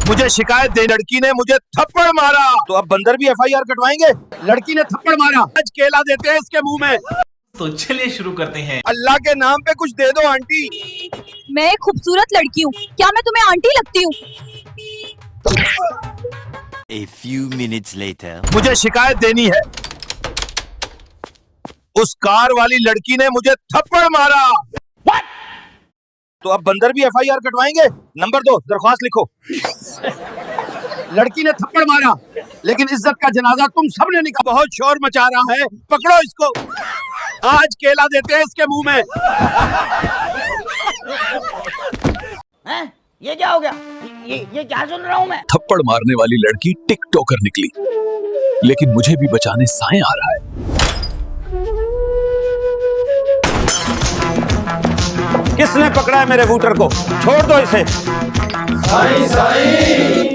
मुझे शिकायत दे, लड़की ने मुझे थप्पड़ मारा। तो अब बंदर भी FIR कटवाएंगे। लड़की ने थप्पड़ मारा, आज केला देते हैं इसके मुंह में। तो चलिए शुरू करते हैं। अल्लाह के नाम पे कुछ दे दो आंटी। मैं एक खूबसूरत लड़की हूँ, क्या मैं तुम्हें आंटी लगती हूँ? A few minutes later. मुझे शिकायत देनी है, उस कार वाली लड़की ने मुझे थप्पड़ मारा। What? तो अब बंदर भी FIR कटवाएंगे। नंबर 2, दरख्वास्त लिखो। लड़की ने थप्पड़ मारा, लेकिन इज्जत का जनाजा तुम सबने निकाला। बहुत शोर मचा रहा है, पकड़ो इसको, आज केला देते हैं इसके मुंह में। हैं? ये क्या हो गया? ये क्या सुन रहा हूँ मैं? थप्पड़ मारने वाली लड़की टिकटॉकर निकली, लेकिन मुझे भी बचाने साएं आ रहा है। किसने पकड़ा है मेरे वूटर को? छोड़ दो इसे। साईं साईं